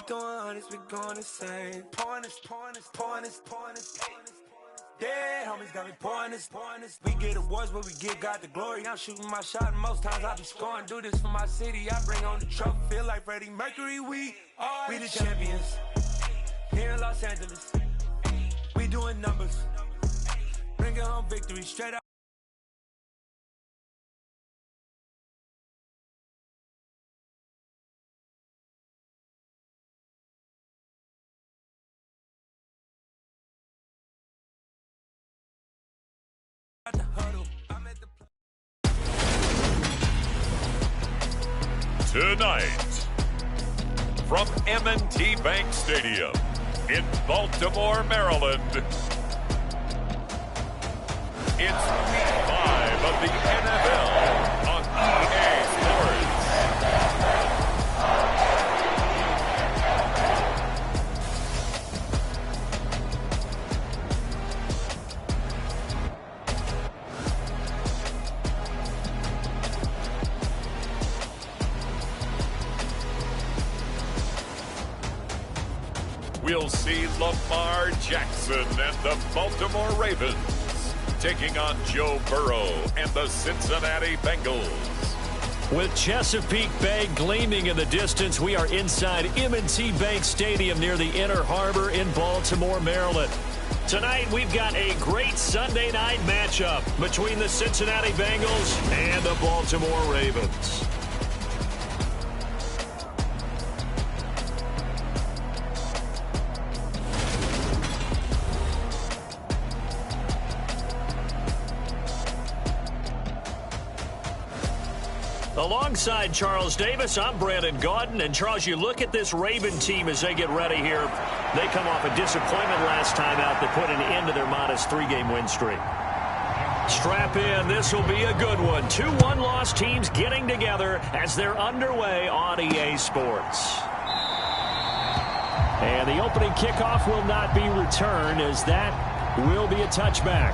throwing hundreds, we going insane. Pointers. Yeah, homies got me pointers. We get awards, but we give God the glory. I'm shooting my shot, and most times I be scoring. Do this for my city, I bring on the trophy. Feel like Freddie Mercury, we the champions. Here in Los Angeles, we doing numbers. Bringing home victory, straight up. Tonight, from M&T Bank Stadium in Baltimore, Maryland, it's Week 5 of the NFL on EA Sports. We'll see Lamar Jackson and the Baltimore Ravens taking on Joe Burrow and the Cincinnati Bengals. With Chesapeake Bay gleaming in the distance, we are inside M&T Bank Stadium near the Inner Harbor in Baltimore, Maryland. Tonight, we've got a great Sunday night matchup between the Cincinnati Bengals and the Baltimore Ravens. Alongside Charles Davis, I'm Brandon Gaudin. And Charles, you look at this Raven team as they get ready here. They come off a disappointment last time out that put an end to their modest 3-game win streak. Strap in. This will be a good one. 2 one-loss teams getting together as they're underway on EA Sports. And the opening kickoff will not be returned, as that will be a touchback.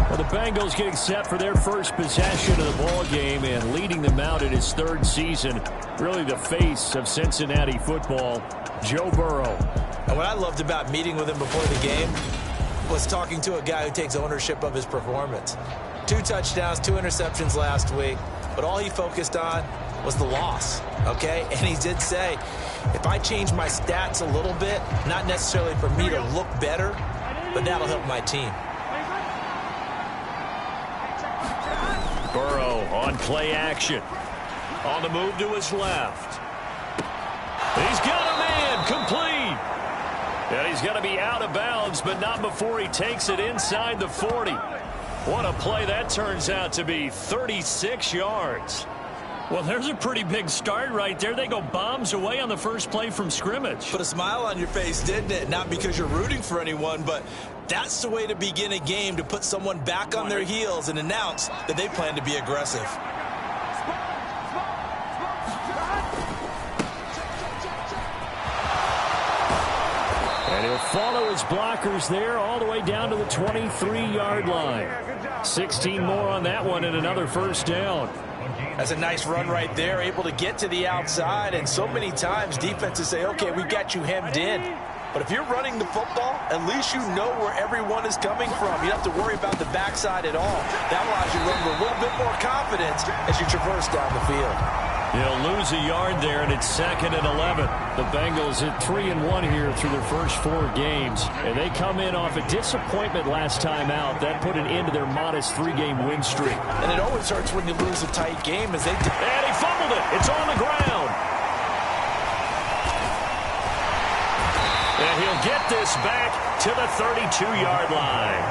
Well, the Bengals getting set for their first possession of the ball game and leading them out in his 3rd season. Really the face of Cincinnati football, Joe Burrow. And what I loved about meeting with him before the game was talking to a guy who takes ownership of his performance. 2 touchdowns, 2 interceptions last week, but all he focused on was the loss, okay? And he did say, if I change my stats a little bit, not necessarily for me to look better, but that'll help my team. Burrow on play action. On the move to his left. He's got a man complete. And he's going to be out of bounds, but not before he takes it inside the 40. What a play that turns out to be. 36 yards. Well, there's a pretty big start right there. They go bombs away on the first play from scrimmage. Put a smile on your face, didn't it? Not because you're rooting for anyone, but that's the way to begin a game, to put someone back on their heels and announce that they plan to be aggressive. And he'll follow his blockers there all the way down to the 23-yard line. 16 more on that one and another first down. That's a nice run right there, able to get to the outside, and so many times defenses say, okay, we got you hemmed in. But if you're running the football, at least you know where everyone is coming from. You don't have to worry about the backside at all. That allows you to run with a little bit more confidence as you traverse down the field. He'll lose a yard there, and it's 2nd and 11. The Bengals at 3-1 here through their first 4 games. And they come in off a disappointment last time out. That put an end to their modest 3-game win streak. And it always hurts when you lose a tight game as they do. And he fumbled it. It's on the ground. And he'll get this back to the 32-yard line.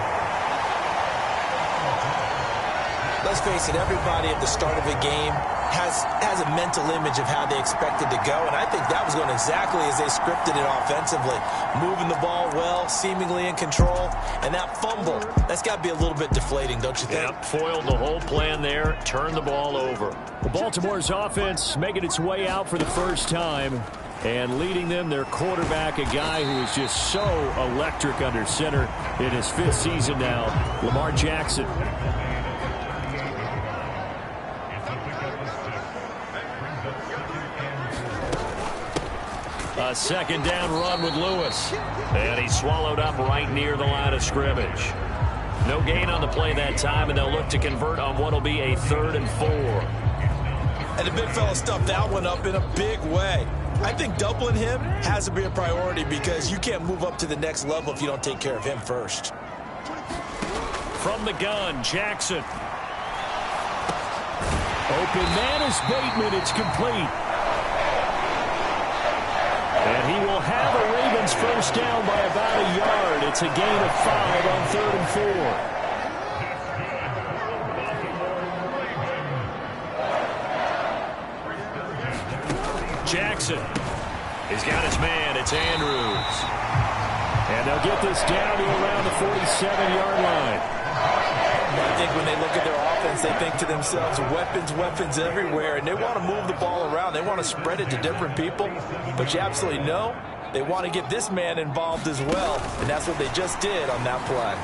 Let's face it, everybody at the start of a game has a mental image of how they expected to go, and I think that was going exactly as they scripted it offensively. Moving the ball well, seemingly in control, and that fumble, that's got to be a little bit deflating, don't you think? Yep, foiled the whole plan there, turned the ball over. Well, Baltimore's offense making its way out for the first time, and leading them, their quarterback, a guy who is just so electric under center in his 5th season now, Lamar Jackson. A second down run with Lewis. And he's swallowed up right near the line of scrimmage. No gain on the play that time, and they'll look to convert on what will be a 3rd and 4. And the big fella stuffed that one up in a big way. I think doubling him has to be a priority because you can't move up to the next level if you don't take care of him first. From the gun, Jackson. Open man is Bateman. It's complete. And he will have a Ravens first down by about a yard. It's a gain of 5 on 3rd and 4. Jackson. He's got his man. It's Andrews. And they'll get this down to around the 47-yard line. I think when they look at their offense, they think to themselves, weapons, weapons everywhere, and they want to move the ball around. They want to spread it to different people, but you absolutely know they want to get this man involved as well, and that's what they just did on that play.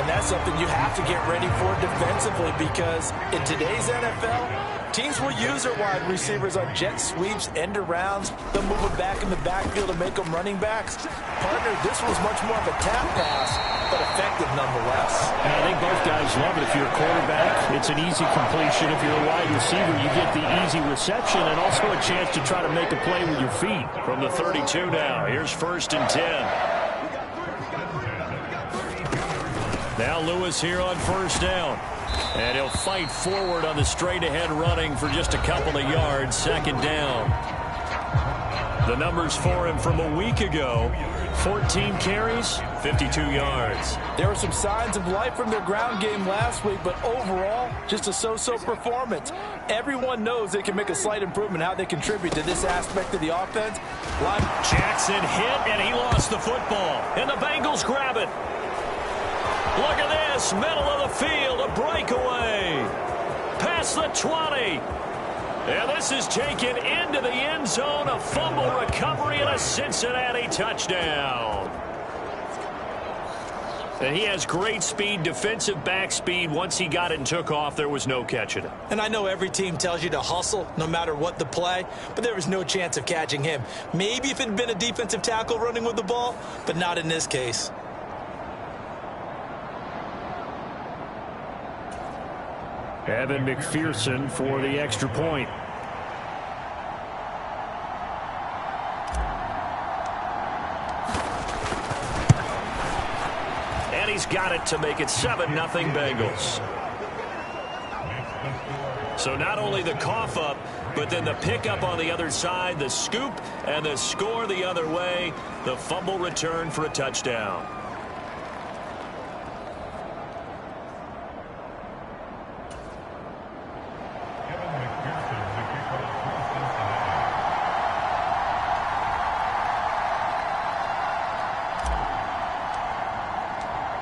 And that's something you have to get ready for defensively because in today's NFL, teams will use their wide receivers on jet sweeps, end arounds. They'll move them back in the backfield to make them running backs. Partner, this was much more of a tap pass, but effective nonetheless. And I think both guys love it. If you're a quarterback, it's an easy completion. If you're a wide receiver, you get the easy reception and also a chance to try to make a play with your feet. From the 32 now, here's 1st and 10. Now Lewis here on 1st down. And he'll fight forward on the straight-ahead running for just a couple of yards. 2nd down. The numbers for him from a week ago. 14 carries, 52 yards. There were some signs of life from their ground game last week, but overall, just a so-so performance. Everyone knows they can make a slight improvement how they contribute to this aspect of the offense. Jackson hit, and he lost the football. And the Bengals grab it. Look at this, middle of the field, a breakaway. Past the 20. And this is taken into the end zone, a fumble recovery and a Cincinnati touchdown. And he has great speed, defensive back speed. Once he got it and took off, there was no catching it. And I know every team tells you to hustle no matter what the play, but there was no chance of catching him. Maybe if it had been a defensive tackle running with the ball, but not in this case. Evan McPherson for the extra point. And he's got it to make it 7-0 Bengals. So not only the cough up, but then the pickup on the other side, the scoop, and the score the other way. The fumble return for a touchdown.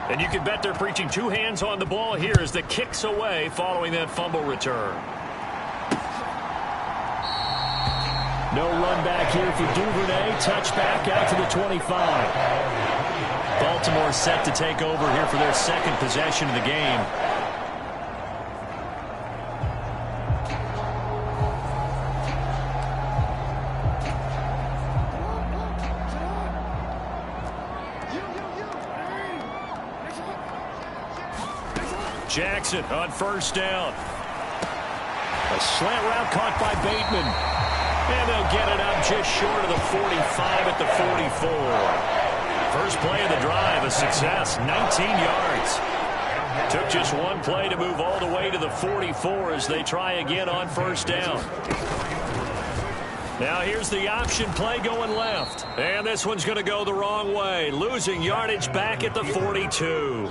And you can bet they're preaching 2 hands on the ball here as the kick's away following that fumble return. No run back here for Duvernay. Touchback out to the 25. Baltimore set to take over here for their 2nd possession of the game. Jackson on 1st down. A slant route caught by Bateman. And they'll get it up just short of the 45 at the 44. First play of the drive, a success, 19 yards. Took just one play to move all the way to the 44 as they try again on 1st down. Now here's the option play going left. And this one's going to go the wrong way. Losing yardage back at the 42.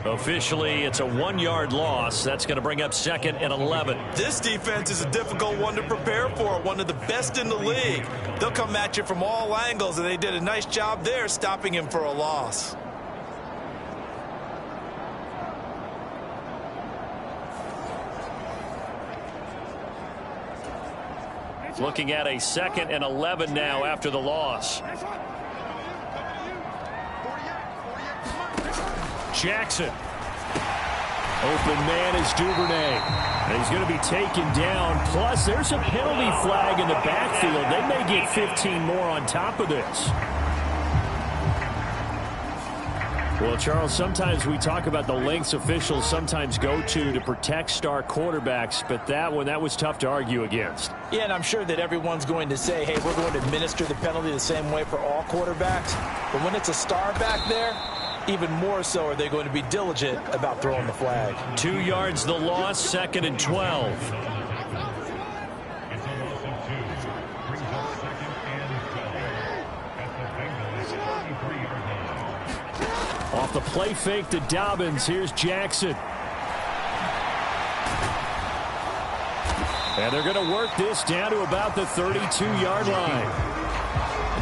Officially, it's a 1-yard loss. That's going to bring up 2nd and 11. This defense is a difficult one to prepare for, one of the best in the league. They'll come at you from all angles, and they did a nice job there stopping him for a loss. Looking at a 2nd and 11 now after the loss. Jackson. Open man is Duvernay. And he's going to be taken down. Plus, there's a penalty flag in the backfield. They may get 15 more on top of this. Well, Charles, sometimes we talk about the lengths officials sometimes go to protect star quarterbacks, but that was tough to argue against. Yeah, and I'm sure that everyone's going to say, hey, we're going to administer the penalty the same way for all quarterbacks. But when it's a star back there, even more so are they going to be diligent about throwing the flag. 2 yards the loss, 2nd and 12. Off the play fake to Dobbins. Here's Jackson. And they're going to work this down to about the 32-yard line.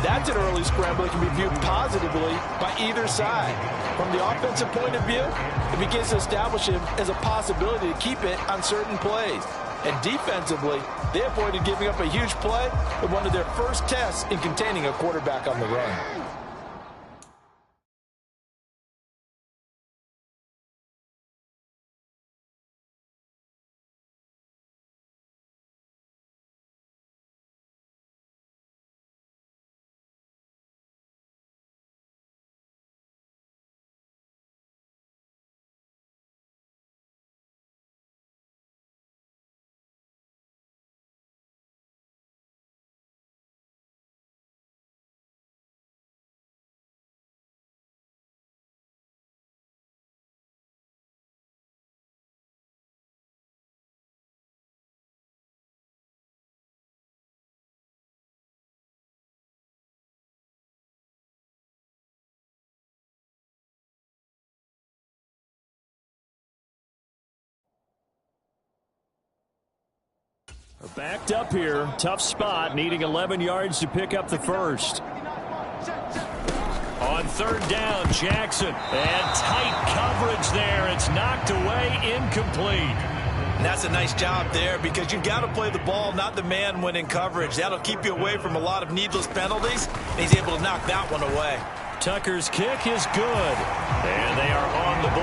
That's an early scramble that can be viewed positively by either side. From the offensive point of view, it begins to establish him as a possibility to keep it on certain plays. And defensively, they avoided giving up a huge play with one of their first tests in containing a quarterback on the run. Backed up here. Tough spot. Needing 11 yards to pick up the first. On 3rd down, Jackson. And tight coverage there. It's knocked away. Incomplete. And that's a nice job there because you've got to play the ball, not the man when in coverage. That'll keep you away from a lot of needless penalties. And he's able to knock that one away. Tucker's kick is good. And they are on the board